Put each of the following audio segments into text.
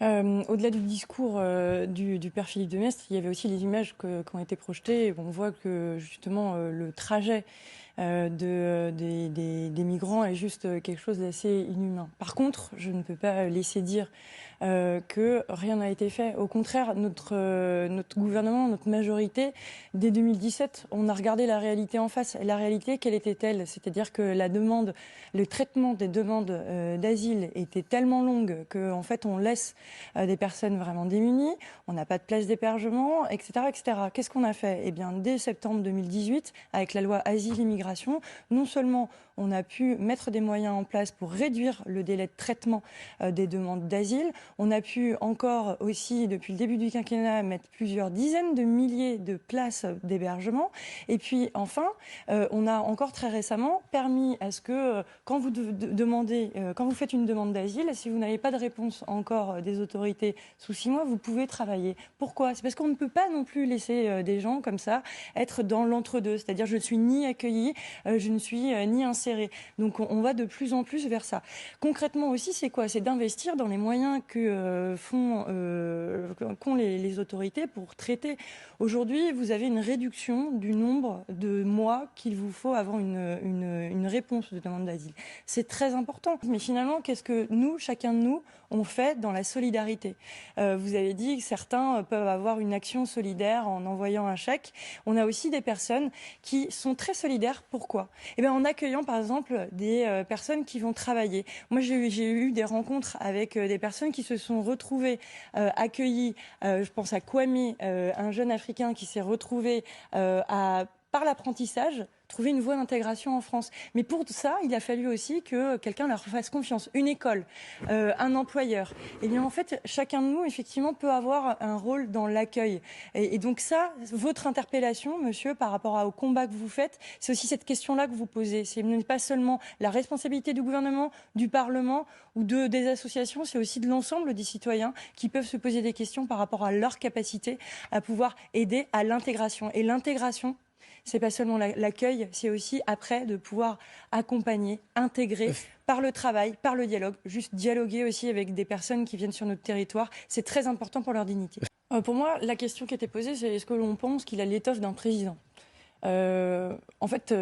Au-delà du discours du père Philippe de Maistre, il y avait aussi les images qui ont été projetées. Et on voit que justement le trajet des migrants est juste quelque chose d'assez inhumain. Par contre, je ne peux pas laisser dire que rien n'a été fait. Au contraire, notre gouvernement, notre majorité, dès 2017, on a regardé la réalité en face. Et la réalité, quelle était-elle? C'est-à-dire que le traitement des demandes d'asile était tellement longue qu'en fait, on laisse des personnes vraiment démunies, on n'a pas de place d'hébergement, etc., etc. Qu'est-ce qu'on a fait? Eh bien, dès septembre 2018, avec la loi Asile-Immigration, non seulement on a pu mettre des moyens en place pour réduire le délai de traitement des demandes d'asile, on a pu encore aussi, depuis le début du quinquennat, mettre plusieurs dizaines de milliers de places d'hébergement. Et puis enfin, on a encore très récemment permis à ce que quand vous faites une demande d'asile, si vous n'avez pas de réponse encore des autorités sous 6 mois, vous pouvez travailler. Pourquoi? C'est parce qu'on ne peut pas non plus laisser des gens comme ça être dans l'entre-deux. C'est-à-dire je ne suis ni accueillie, je ne suis ni insérée. Donc on va de plus en plus vers ça. Concrètement aussi, c'est quoi? C'est d'investir dans les moyens qu'ont les autorités pour traiter. Aujourd'hui, vous avez une réduction du nombre de mois qu'il vous faut avant une réponse de demande d'asile. C'est très important. Mais finalement, qu'est-ce que nous, chacun de nous, on fait dans la solidarité? Vous avez dit que certains peuvent avoir une action solidaire en envoyant un chèque. On a aussi des personnes qui sont très solidaires. Pourquoi? Eh bien, en accueillant, par exemple, des personnes qui vont travailler. Moi, j'ai eu des rencontres avec des personnes qui se sont retrouvées accueillies. Je pense à Kwame, un jeune Africain qui s'est retrouvé par l'apprentissage, trouver une voie d'intégration en France. Mais pour ça, il a fallu aussi que quelqu'un leur fasse confiance. Une école, un employeur. Et bien en fait, chacun de nous, effectivement, peut avoir un rôle dans l'accueil. Et donc ça, votre interpellation, monsieur, par rapport au combat que vous faites, c'est aussi cette question-là que vous posez. Ce n'est pas seulement la responsabilité du gouvernement, du Parlement ou des associations, c'est aussi de l'ensemble des citoyens qui peuvent se poser des questions par rapport à leur capacité à pouvoir aider à l'intégration. Et l'intégration, c'est pas seulement l'accueil, c'est aussi après de pouvoir accompagner, intégrer par le travail, par le dialogue, juste dialoguer aussi avec des personnes qui viennent sur notre territoire. C'est très important pour leur dignité. Pour moi, la question qui était posée, c'est est-ce que l'on pense qu'il a l'étoffe d'un président? En fait,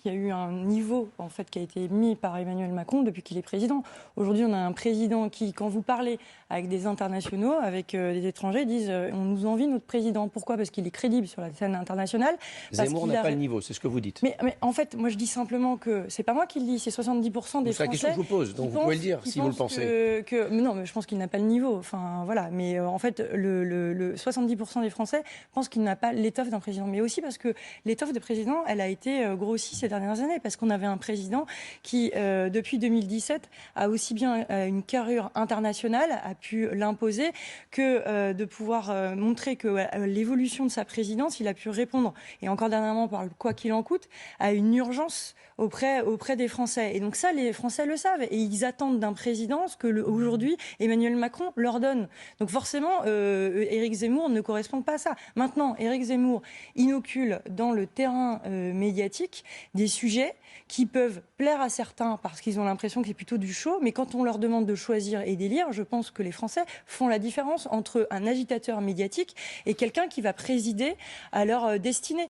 il y a eu un niveau qui a été mis par Emmanuel Macron depuis qu'il est président. Aujourd'hui, on a un président qui, quand vous parlez avec des internationaux, avec des étrangers, disent on nous envie notre président. Pourquoi? Parce qu'il est crédible sur la scène internationale. Zemmour n'a pas le niveau, c'est ce que vous dites. Mais en fait, moi je dis simplement que c'est pas moi qui le dis, c'est 70% des Français. C'est la question que je vous pose, donc vous pouvez le dire si vous le pensez. Mais non, mais je pense qu'il n'a pas le niveau. Enfin voilà, mais en fait, le 70% des Français pensent qu'il n'a pas l'étoffe d'un président, mais aussi parce que l'étoffe de président, elle a été grossie ces dernières années, parce qu'on avait un président qui, depuis 2017, a aussi bien une carrure internationale, a pu l'imposer, que de pouvoir montrer que l'évolution de sa présidence, il a pu répondre, et encore dernièrement, par le quoi qu'il en coûte, à une urgence auprès des Français. Et donc ça, les Français le savent, et ils attendent d'un président ce que aujourd'hui Emmanuel Macron leur donne. Donc forcément, Éric Zemmour ne correspond pas à ça. Maintenant, Éric Zemmour inocule dans le terrain médiatique des sujets qui peuvent plaire à certains parce qu'ils ont l'impression que c'est plutôt du show, mais quand on leur demande de choisir et d'élire, je pense que les Français font la différence entre un agitateur médiatique et quelqu'un qui va présider à leur destinée.